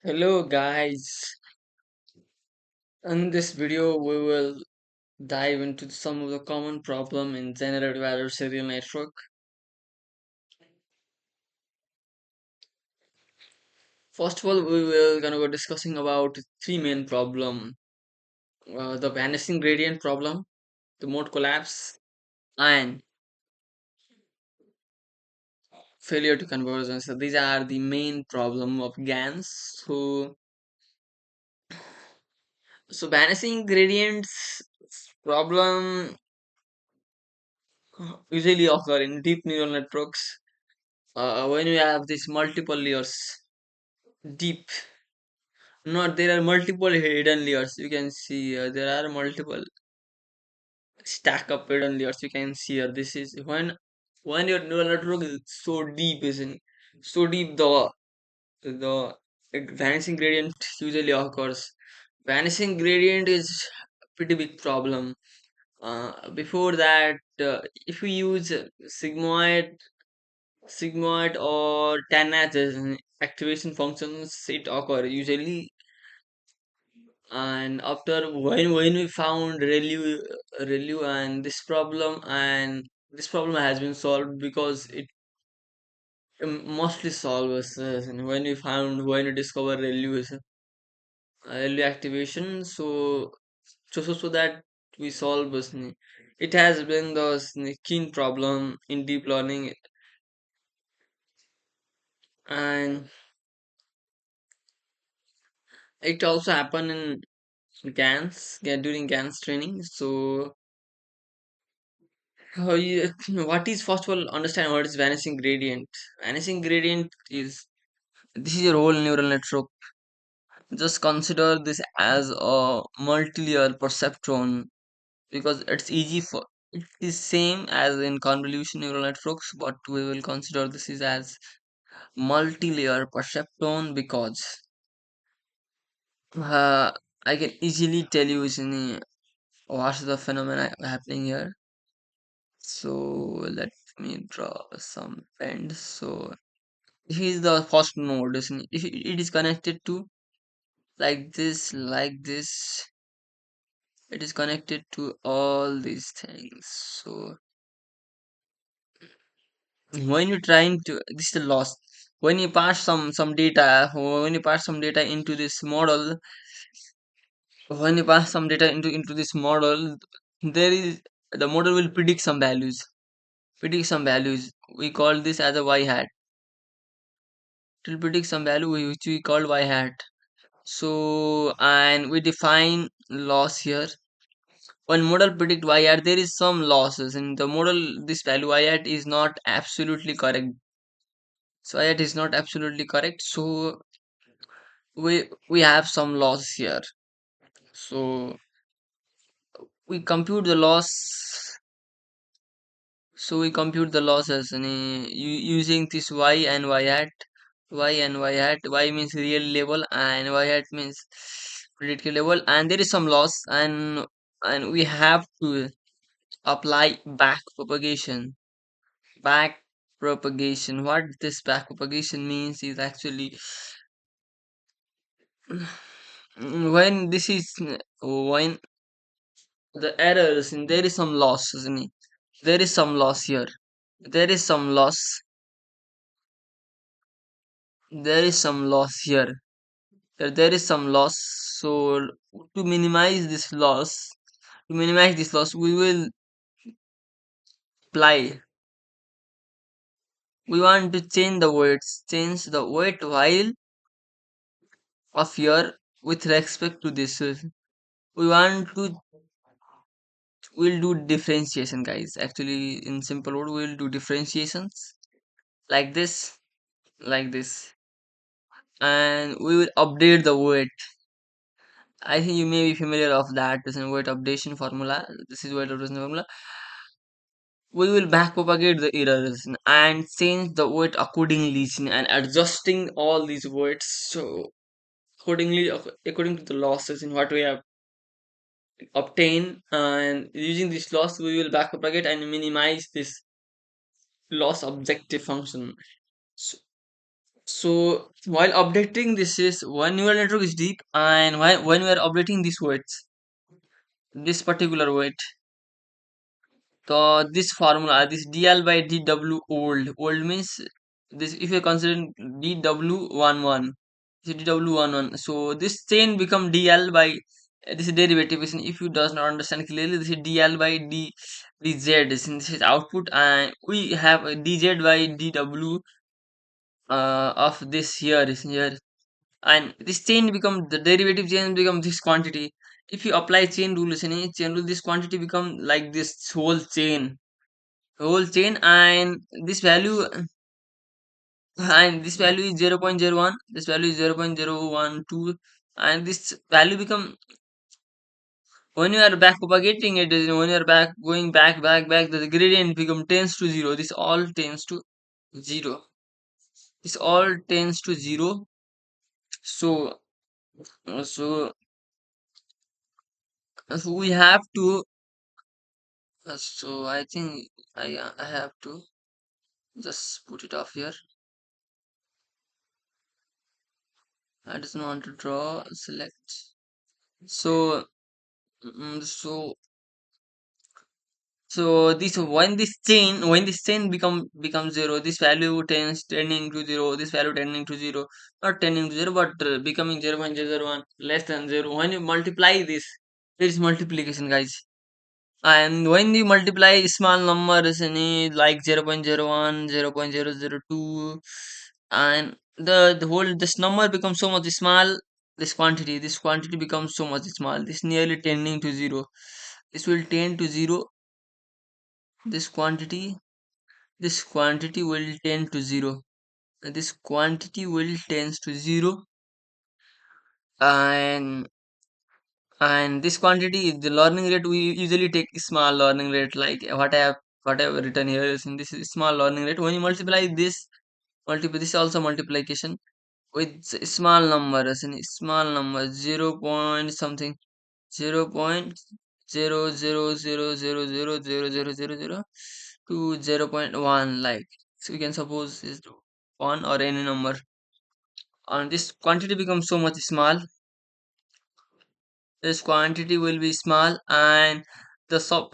Hello guys, in this video we will dive into some of the common problem in generative adversarial network. First of all, we will gonna go discussing about three main problem: the vanishing gradient problem, the mode collapse, and failure to convergence. So these are the main problem of GANs. So vanishing gradients problem usually occur in deep neural networks when you have these multiple layers deep. Not there are multiple hidden layers. You can see there are multiple stack up hidden layers. You can see here. This is when your neural network is so deep, isn't so deep the vanishing gradient usually occurs. Vanishing gradient is a pretty big problem. Before that, if we use sigmoid or tanh as activation functions, it occur usually. And after when we found ReLU and this problem has been solved because it mostly solves when we found when we discover ReLU is ReLU activation. So that we solve this it has been the keen problem in deep learning. And it also happened in during GANs training. So what is, first of all, understand what is vanishing gradient. Vanishing gradient is, this is your whole neural network. Just consider this as a multi-layer perceptron, because it's easy for, it is same as in convolution neural networks, but we will consider this is as multi-layer perceptron because uh, I can easily tell you what's the phenomena happening here. So let me draw some pens. So here's the first node, isn't it? If it is connected to like this, it is connected to all these things. So when you're trying to, this is the loss. When you pass some data into this model, when you pass some data into this model, there is, the model will predict some values. Predict some values. We call this as a y hat. It will predict some value which we call y hat. So, and we define loss here. When model predict y hat, there is some losses in the model. This value y hat is not absolutely correct. So y hat is not absolutely correct. So we have some loss here. So we compute the loss. So we compute the losses using this y and y hat. Y and y hat. Y means real level and y hat means predicted level. And there is some loss, and we have to apply back propagation. Back propagation. What this back propagation means is actually when this is when the errors, and there is some loss, isn't it? There is some loss here. There is some loss. There is some loss here. There is some loss. So to minimize this loss, we will apply. We want to change the weights. Change the weight while of here with respect to this. We want to, we'll do differentiation, guys. Actually, in simple word, we'll do differentiations like this, like this, and we will update the weight. I think you may be familiar of that. This is weight updation formula. This is weight updation formula. We will backpropagate the errors and change the weight accordingly and adjusting all these weights. So accordingly, according to the losses in what we have obtained, and using this loss, we will backpropagate and minimize this loss objective function. So, So while updating this is one neural network is deep, and when we are updating these weights, this particular weight, so this formula, this dl by dw old means this, if you're considering dw11, so dw11, so this chain become dl by this derivative is, if you does not understand clearly, this is dl by dz, since this is output, and we have a dz by dw of this here is here, and this chain become the derivative chain become this quantity. If you apply chain rule, in a chain rule, this quantity become like this whole chain, and this value, is 0.01, this value is 0.012, and this value become, when you are back propagating it, when you are back going back, the gradient become tends to zero, this all tends to zero, this all tends to zero. So so so we have to, so I think I have to just put it off here. I just want to draw select. So so this, when this chain becomes zero, this value tends tending to zero, this value tending to zero, not tending to zero, but becoming 0.001 less than zero. When you multiply this, there is multiplication, guys. And when you multiply small numbers in like 0.01, 0.002, and the whole this number becomes so much small, this quantity becomes so much small, this nearly tending to zero, this will tend to zero, this quantity will tend to zero, this quantity will tends to zero, and this quantity, the learning rate, we usually take small learning rate, like what I have written here is in this is small learning rate. When you multiply this, this is also multiplication with small number, as in small number, 0 point something, 0.000000000 to 0.1, like, so we can suppose is 1 or any number, and this quantity becomes so much small, this quantity will be small, and the sub,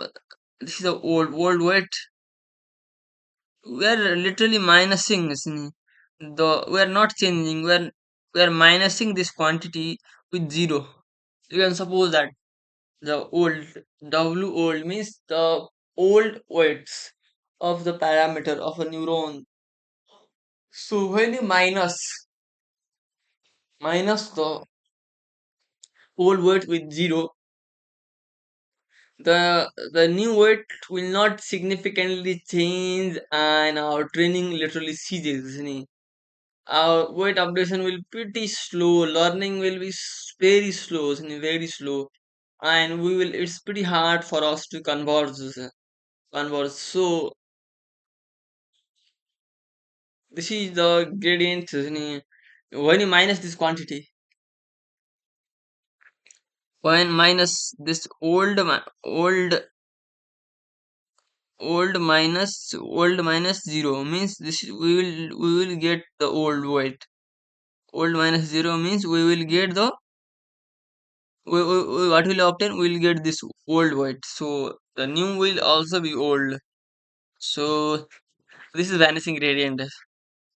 this is the old weight, we are literally minusing, isn't it? We are not changing, we are minusing this quantity with zero. You can suppose that the old w old means the old weights of the parameter of a neuron. So when you minus the old weight with zero, the new weight will not significantly change, and our training literally ceases, isn't it? Our weight updation will pretty slow, learning will be very slow, isn't it? Very slow, and it's pretty hard for us to converge. So this is the gradient, isn't it? When you minus this quantity, when minus this old minus zero means this we will get the old weight. Old minus zero means we will get the, what will obtain, we will get this old weight, so the new will also be old. So this is vanishing gradient,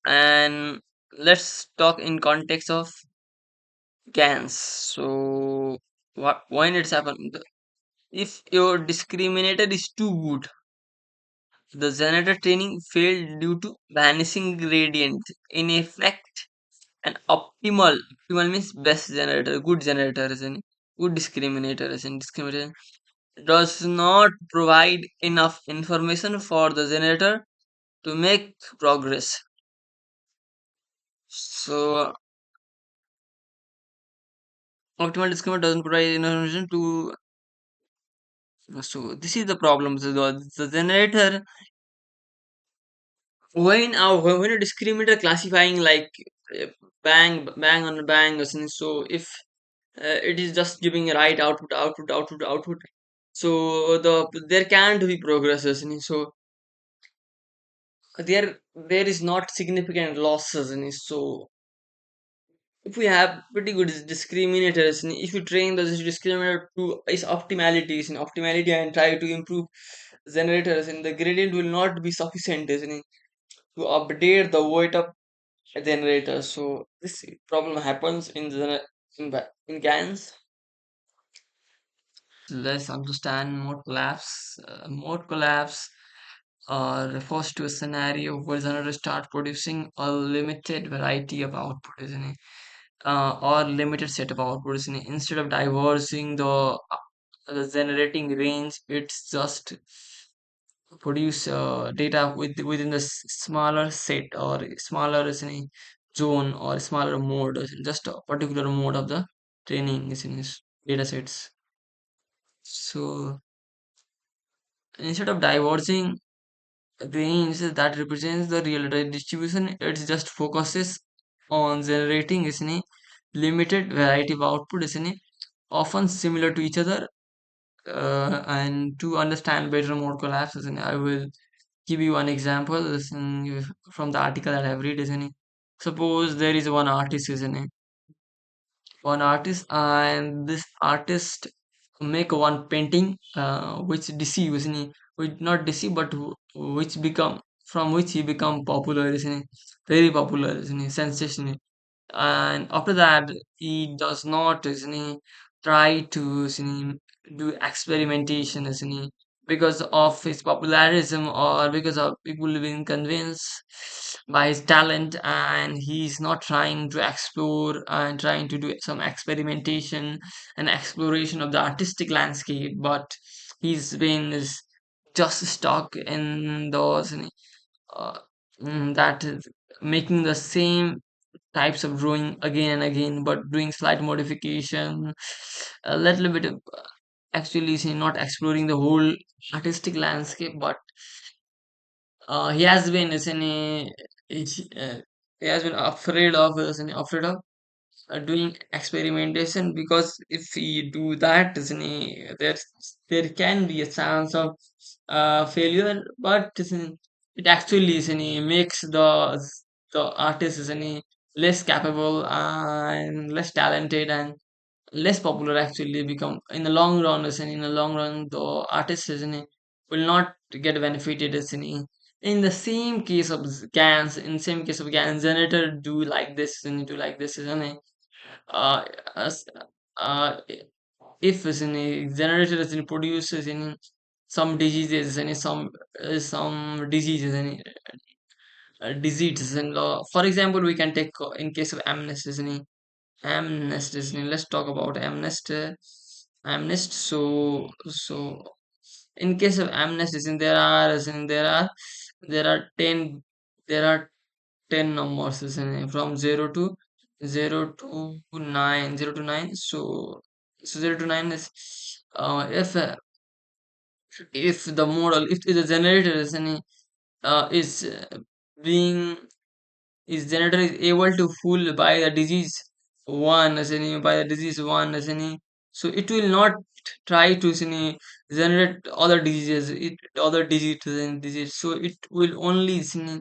and let's talk in context of GANs. So what, when it's happened, if your discriminator is too good, the generator training failed due to vanishing gradient. In effect, an optimal means best generator, good generator is in good discriminator is in discriminator does not provide enough information for the generator to make progress. So optimal discriminator doesn't provide information to, so this is the problem. So the generator, when a discriminator classifying like uh, bang on bang, so if it is just giving a right output, so there can't be progress, so there is not significant losses in it. So if we have pretty good discriminators, and if you train the discriminator to its optimalities and optimality and try to improve generators, and the gradient will not be sufficient, isn't it, to update the weight of a generator. So this problem happens in in GANs. Let's understand mode collapse. Mode collapse refers to a scenario where generator start producing a limited variety of output, isn't it? Or limited set of outputs, isn't it? Instead of diverging the generating range, it's just produce data within the smaller set or smaller, isn't it, zone or smaller mode, isn't it? Just a particular mode of the training, isn't it, data sets. So instead of diverging range that represents the real time distribution, it just focuses on generating, isn't it, limited variety of output, isn't it, often similar to each other. And to understand better mode collapse, isn't it, I will give you one example, isn't it, from the article that I've read, isn't it. Suppose there is one artist, isn't it, one artist, and this artist make one painting which deceives, isn't it, which not deceive but which become, from which he become popular, isn't it, very popular, isn't it, sensational. And after that he does not, isn't he, try to, isn't he, do experimentation, isn't he, because of his popularism or because of people being convinced by his talent, and he's not trying to explore and trying to do some experimentation and exploration of the artistic landscape, but he's been is just stuck in those, uh, that is making the same types of drawing again and again, but doing slight modification, a little bit of, actually see, not exploring the whole artistic landscape, but he has been, isn't he, he has been afraid of, isn't he, afraid of doing experimentation, because if we do that, isn't it, there can be a chance of failure, but isn't it actually, isn't it, makes the artist, isn't it, less capable and less talented and less popular, actually become in the long run, isn't it, in the long run the artist, isn't it, will not get benefited, isn't it. In the same case of GANs, in same case of GANs, generator do like this and do like this, isn't it. uh, as, uh, if is any generator is any produces any some diseases, any some diseases, any diseases, and for example we can take in case of amnest, is any amnest, is any, let's talk about amnest, amnest. So in case of amnest, is in there are, is in there are 10, there are 10 numbers, isn't it? From 0 to 9, 0 to 9. So 0 to 9 is, if the model, if the generator is any, is being, is generator is able to fool by the disease one, as any, by the disease one, as any, so it will not try to, as any, generate other diseases, it other diseases and disease, so it will only, as any,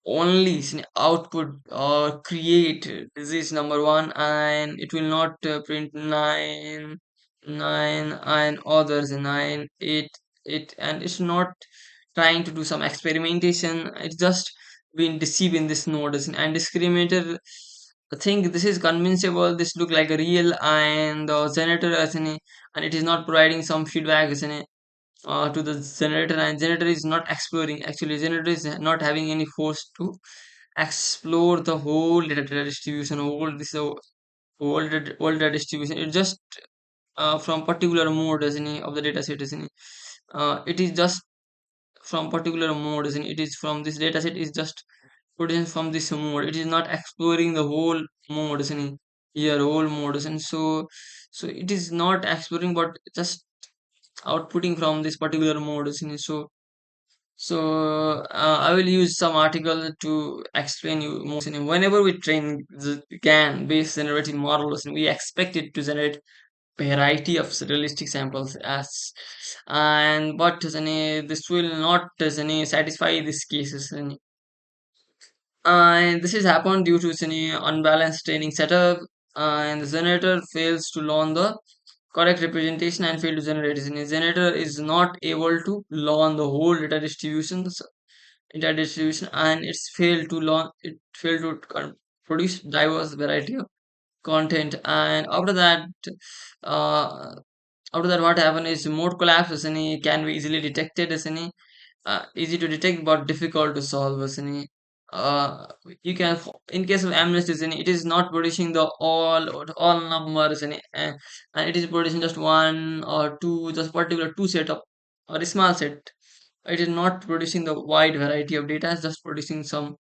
only output or create disease number one, and it will not print nine and others nine eight eight, and it's not trying to do some experimentation, it's just been deceived in this node, and discriminator think this is convincible, this look like a real, and the generator, and it is not providing some feedback, to the generator, and generator is not exploring, actually generator is not having any force to explore the whole data distribution, whole data distribution, it just from particular mode, isn't it, of the data set, isn't it, it is just from particular mode, isn't it, it is from this data set is just put in from this mode, it is not exploring the whole mode, isn't it, here whole mode, isn't, so it is not exploring but just outputting from this particular mode, isn't it. So I will use some article to explain you more. Whenever we train the GAN based generative models, we expect it to generate variety of realistic samples as, and but this will not satisfy these cases. And this is happened due to unbalanced training setup, and the generator fails to learn the correct representation and fail to generate. The generator is not able to learn the whole data distribution, and it failed to produce diverse variety of content. And uh, after that what happened is mode collapse can be easily detected easy to detect but difficult to solve uh, you can in case of amnesty it is not producing the all numbers and it is producing just one or two, just particular two set of or a small set. It is not producing the wide variety of data, it's just producing some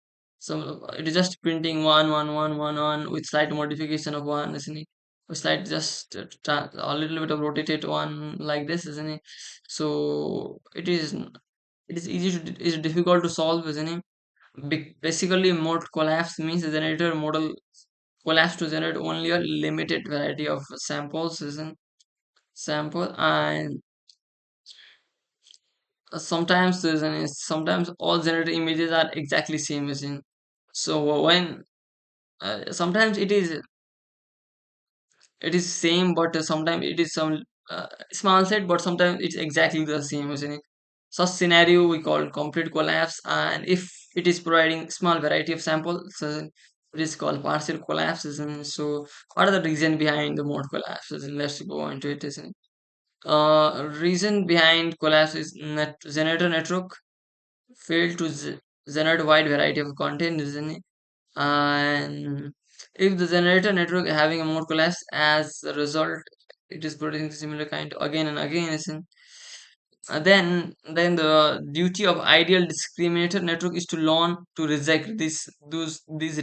it is just printing one with slight modification of one, isn't it? With slight just a little bit of rotated one like this, isn't it? So it is easy to it is difficult to solve, isn't it? Basically mode collapse means the generator model collapse to generate only a limited variety of samples, isn't sample. And sometimes all generated images are exactly same as in. So when sometimes it is same, but sometimes it is some small set, but sometimes it's exactly the same as in. Such scenario we call complete collapse, and if it is providing small variety of samples, it is called partial collapses. And so, what are the reason behind the mode collapses? And let's go into it. Isn't it? Reason behind collapse is generator network failed to generate wide variety of content, isn't it? And if the generator network having a more collapse as a result, it is producing similar kind again and again, isn't? Then the duty of ideal discriminator network is to learn to reject these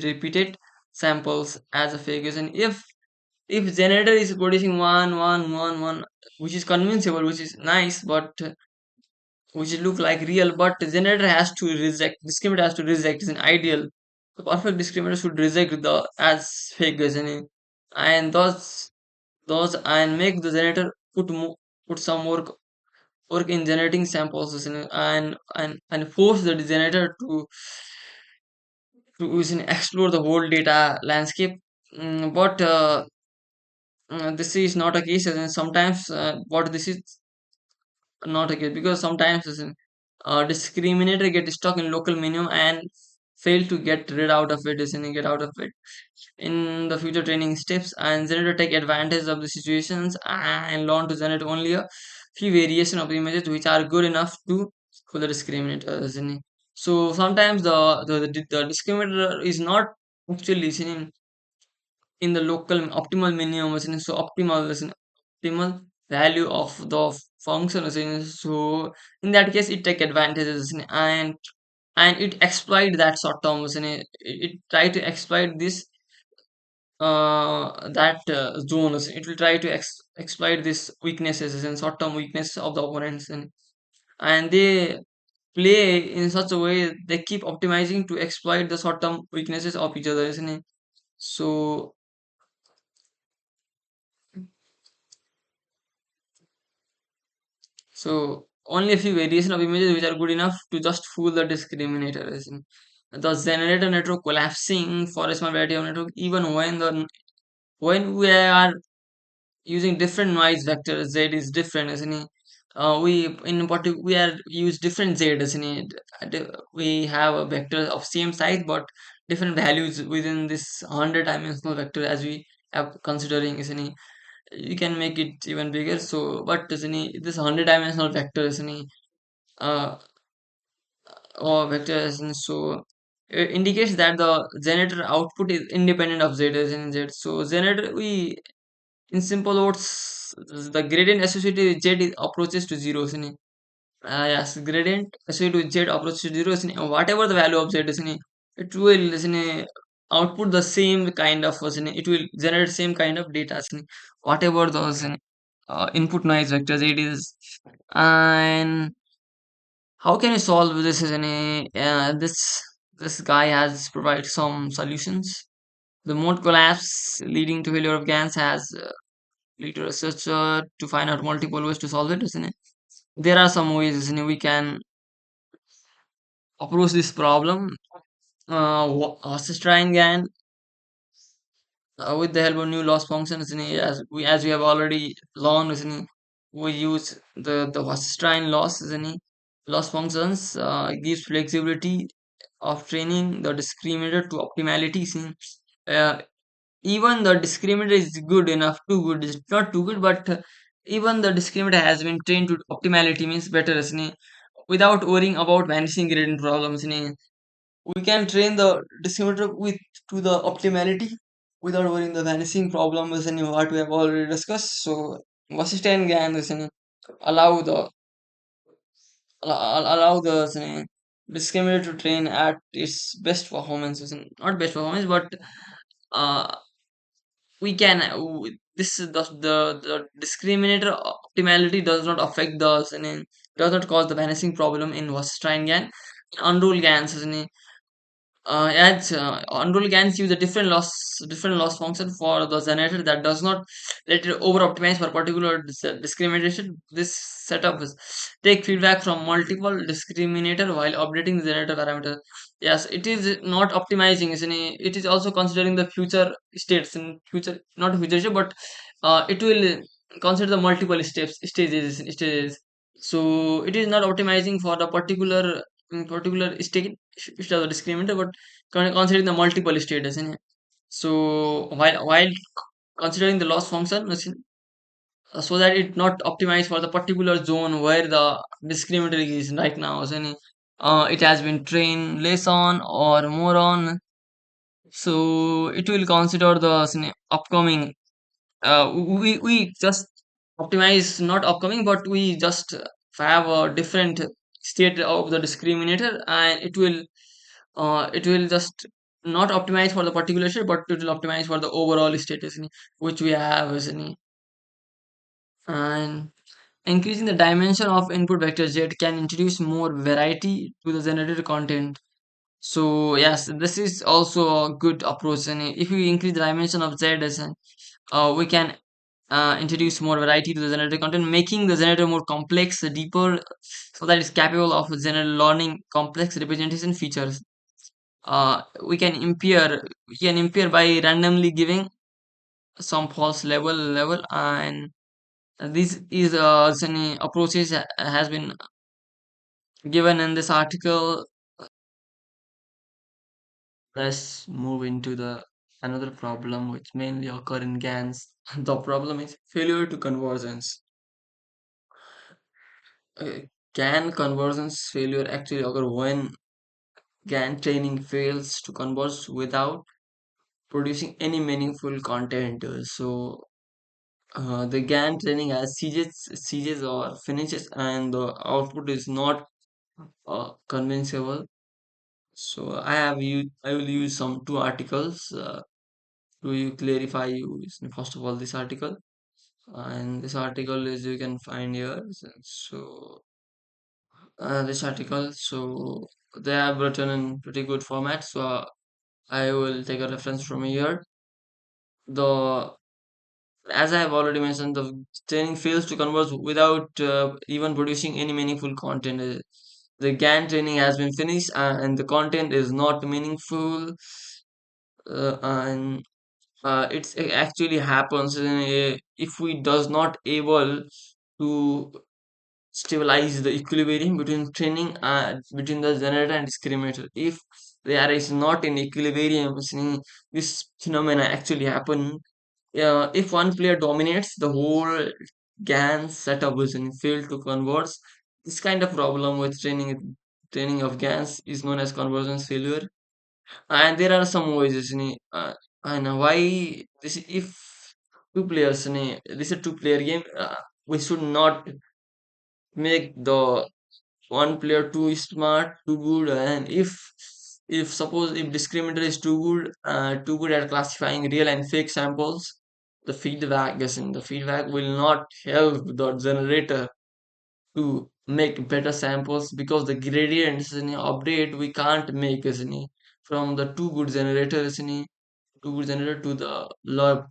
repeated samples as a fake. And if generator is producing one, which is convincible, which is nice, but which look like real, but the generator has to reject, discriminator has to reject is an ideal. The perfect discriminator should reject the as fake, isn't it? And those and make the generator put some work in generating samples, isn't it? And force the generator to explore the whole data landscape. But this is not a case, and sometimes what this is not a case, because sometimes discriminator get stuck in local minimum and fail to get rid out of it, isn't it? Get out of it in the future training steps, and generator take advantage of the situations and learn to generate only a few variation of images which are good enough to for the discriminator, isn't it? So sometimes the discriminator is not actually seen in the local optimal minimum, isn't it? So optimal is an optimal value of the function, isn't it? So in that case it take advantages, isn't it? And it exploit that short term, isn't it? It try to exploit this that zones. It will try to exploit these weaknesses and short term weakness of the opponents, and they play in such a way they keep optimizing to exploit the short term weaknesses of each other, isn't it? So only a few variation of images which are good enough to just fool the discriminator, isn't it? The generator network collapsing for a small variety of network, even when we are using different noise vectors, z is different, isn't it? We in particular we are use different z, isn't it? We have a vector of same size but different values within this 100 dimensional vector as we have considering, isn't it? You can make it even bigger, so but isn't it, this 100 dimensional vector, isn't it? uh or vector, isn't it? So it indicates that the generator output is independent of z, isn't it? So generator we in simple words, the gradient associated with z is approaches to zero, isn't it? Yes, gradient associated with z approaches to zero, isn't it? And whatever the value of z, isn't it? It will, isn't it, output the same kind of, isn't it? It will generate same kind of data, isn't it? Whatever those, isn't it, input noise vectors it is. And how can you solve this, isn't it? This guy has provided some solutions. The mode collapse leading to failure of GANs has lead to researcher to find out multiple ways to solve it, isn't it? There are some ways, isn't it, we can approach this problem. Assist trying GAN with the help of new loss functions, isn't it? As we have already learned, isn't it? We use the Wasserstein loss, isn't it? Loss functions gives flexibility of training the discriminator to optimality. Isn't it? Even the discriminator is good enough, too good, it's not too good, but even the discriminator has been trained to optimality, means better, isn't it? Without worrying about vanishing gradient problems, isn't it? We can train the discriminator with to the optimality without worrying the vanishing problems and what we have already discussed. So Wasserstein GAN isn't allow the allow the discriminator to train at its best performance, isn't not best performance, but uh, we can this is the discriminator optimality does not affect the does not cause the vanishing problem in Wasserstein GAN. Unruled GANs, isn't it? Adds unroll GANs use a different loss function for the generator that does not let it over optimize for particular discrimination. This setup is take feedback from multiple discriminator while updating the generator parameter. Yes, it is not optimizing, isn't it? It is also considering the future states in future, not future state, but it will consider the multiple stages. So it is not optimizing for the particular state which are the discriminator, but considering the multiple states in it. So while considering the loss function, so that it not optimized for the particular zone where the discriminator is right now. So it has been trained less on or more on, so it will consider the upcoming. We just optimize not upcoming, but we just have a different state of the discriminator, and it will just not optimize for the particular state, but it will optimize for the overall state, isn't it, which we have, isn't it? And increasing the dimension of input vector z can introduce more variety to the generated content. So yes, this is also a good approach, and if we increase the dimension of z, as we can introduce more variety to the generated content, making the generator more complex, deeper, so that it's capable of learning complex representation features. We can impair by randomly giving some false level, and this is some approaches has been given in this article. Let's move into the another problem which mainly occur in GANs. The problem is failure to convergence. uh, GAN convergence failure actually occur when GAN training fails to converge without producing any meaningful content. The GAN training has sieges or finishes, and the output is not convincible. So I will use some two articles to you clarify you first of all this article, and this article is you can find here. So this article, so they have written in pretty good format. So I will take a reference from here. The As I have already mentioned, the training fails to converge without even producing any meaningful content. The GAN training has been finished, and the content is not meaningful, and it actually happens if we does not able to stabilize the equilibrium between training between the generator and discriminator. If there is not in equilibrium, this phenomena actually happen. If one player dominates, the whole GAN setup is failed to converge. This kind of problem with training of GANs is known as convergence failure. And there are some ways, and why this if two players, this is a two-player game. We should not make the one player too smart, too good, and if suppose if discriminator is too good at classifying real and fake samples, the feedback will not help the generator to make better samples, because the gradients in update we can't make, isn't it, from the too good generator, isn't it, too good generator to the low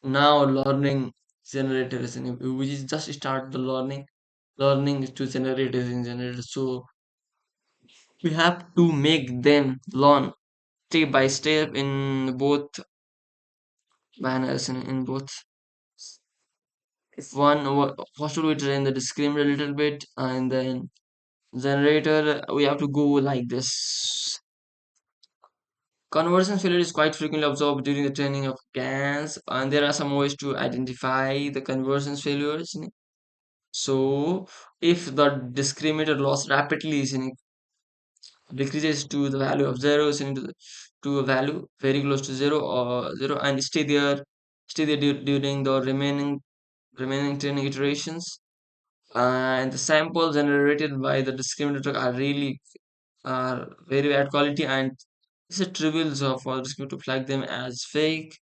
Now learning generators, we just start the learning to generators in generators. So we have to make them learn step by step in both manners, in both. If first we train the discriminator a little bit, and then generator, we have to go like this. Conversion failure is quite frequently observed during the training of GANs, and there are some ways to identify the conversion failures. So, if the discriminator loss rapidly is decreases to the value of zero, to a value very close to zero or zero, and stay there during the remaining training iterations, and the samples generated by the discriminator are very bad quality, and it's a trivial job for the discriminator to flag them as fake,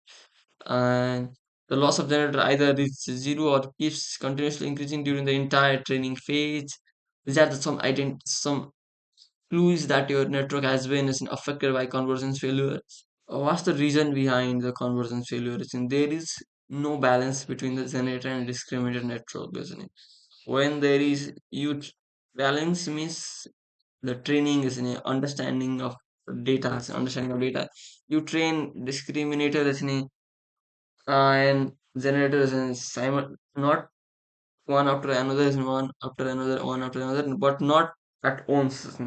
and the loss of generator either is zero or keeps continuously increasing during the entire training phase. These are some clues that your network has been is affected by conversion failure. What's the reason behind the conversion failure? There is no balance between the generator and discriminator network, isn't it? When there is huge balance means the training is in understanding of data. You train discriminator and generator not one after another, one after another, but not at once,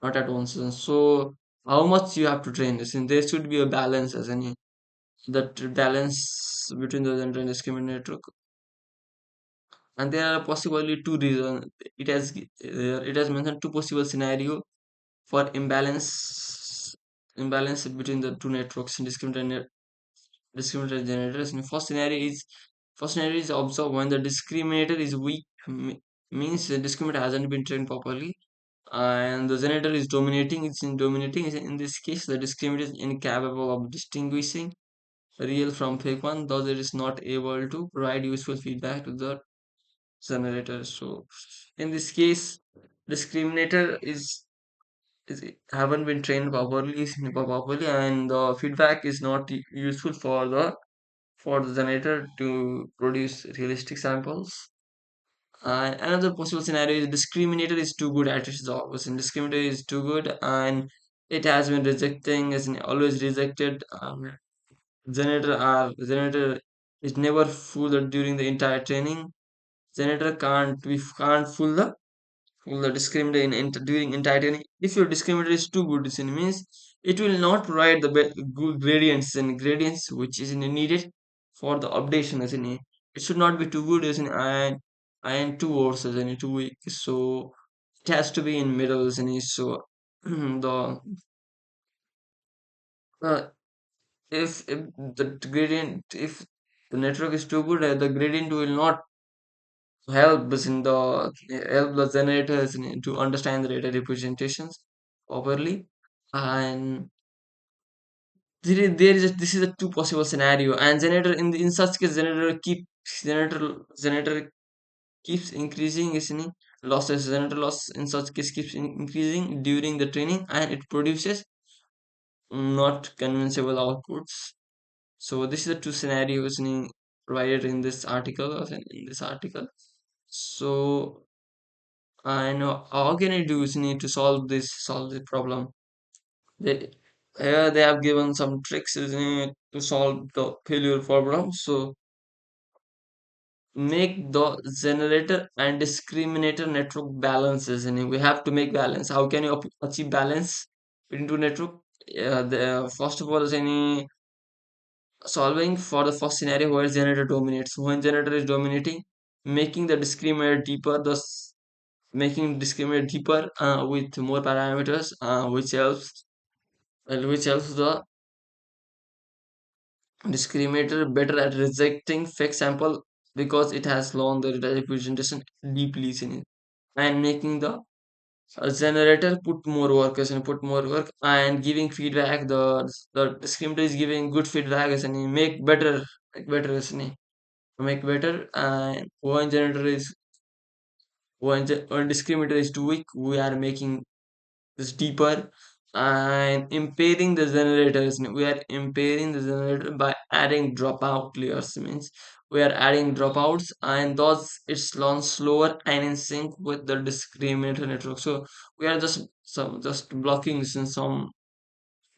not at once. So how much you have to train this? And there should be a balance, as any that balance between the generator and discriminator. And there are possibly two reasons. It has mentioned two possible scenario for imbalance between the two networks and discriminator generators. And first scenario is observed when the discriminator is weak, means the discriminator hasn't been trained properly, and the generator is dominating. In this case, the discriminator is incapable of distinguishing real from fake one, thus it is not able to provide useful feedback to the generator. So in this case, discriminator is haven't been trained properly, and the feedback is not useful for the generator to produce realistic samples. Another possible scenario is discriminator is too good at its job. As in discriminator is too good, and it has been rejecting, as in always rejected. Generator is never fooled during the entire training. Generator can't fool the discriminator during entire training. If your discriminator is too good, it means it will not provide the good gradients which is needed for the updation, as in it should not be too good, as in and too worse, as in too weak. So it has to be in middle, as in so the uh, if if the network is too good, the gradient will not help the generators to understand the data representations properly. And this is a two possible scenario, and in such case generator keeps increasing, isn't it? Generator loss in such case keeps increasing during the training, and it produces not convincible outputs. So this is the two scenarios provided in this article, So I know how can I do is need to solve the problem. They Here they have given some tricks to solve the failure problem. So make the generator and discriminator network balances. We have to make balance. How can you achieve balance between two network? First of all, is any solving for the first scenario where generator dominates. When generator is dominating, making the discriminator deeper, thus making discriminate deeper with more parameters, which helps the discriminator better at rejecting fake sample because it has learned the data representation deeply in it, and making the generator put more work and giving feedback. The discriminator is giving good feedback, as in make better. And when discriminator is too weak, we are making this deeper, And impairing the generators, we are impairing the generator by adding dropout layers, means we are adding dropouts, and thus it's launched slower and in sync with the discriminator network. So we are just blocking some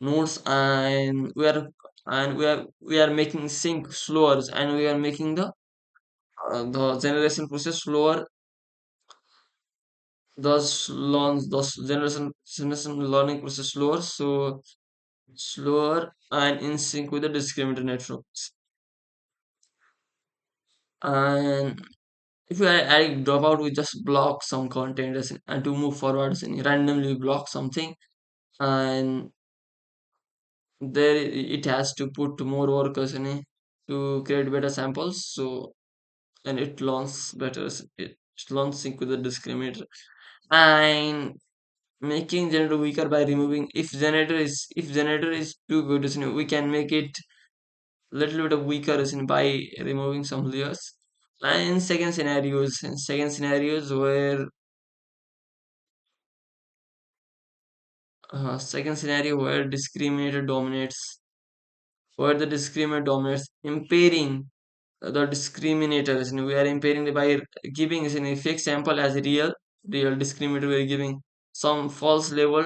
nodes, and we are making sync slower, and we are making the generation process slower, thus generation learning process slower, so slower and in sync with the discriminator networks. And if you are adding dropout, we just block some content and to move forward, randomly block something, and there it has to put more workers to create better samples. So and it learns better. It learns sync with the discriminator, and making generator weaker by removing, if generator is too good, we can make it little bit of weaker by removing some layers. And in second scenarios where discriminator dominates, impairing the discriminators, we are impairing by giving a fake sample as a real discriminator. We are giving some false label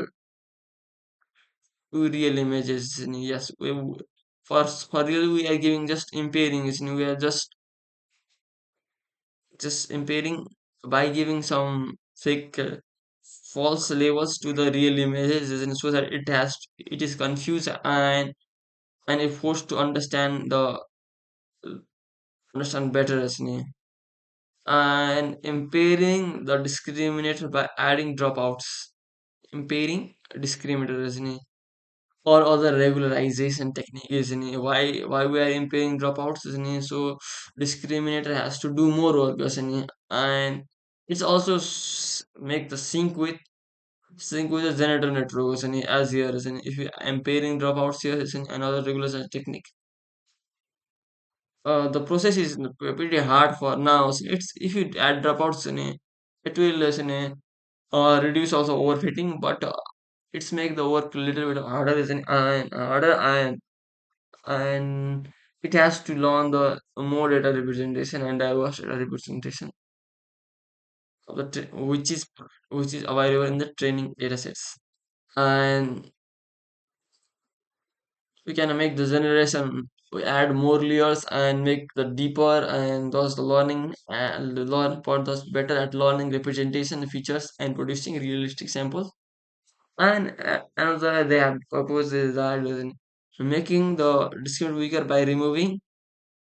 to real images. Yes, for real we are giving just impairing. We are just impairing by giving some fake false labels to the real images, so that it is confused, and it forced to understand better, and impairing the discriminator by adding dropouts, impairing discriminator, or other regularization technique, why we are impairing dropouts, so discriminator has to do more work, and it's also make the sync with the generator network, as here, if you impairing dropouts here, another regulation technique. The process is pretty hard for now. So it's if you add dropouts, it will reduce also overfitting, but it's make the work a little bit harder, and it has to learn the more data representation and diverse data representation of which is available in the training data sets. And we can make the generation, we add more layers and make the deeper, and thus the learning and the learn part thus better at learning representation features and producing realistic samples. And another they have proposed is that making the discriminant weaker by removing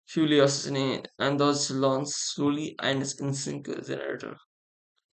few layers, and thus learns slowly and is in sync with the generator.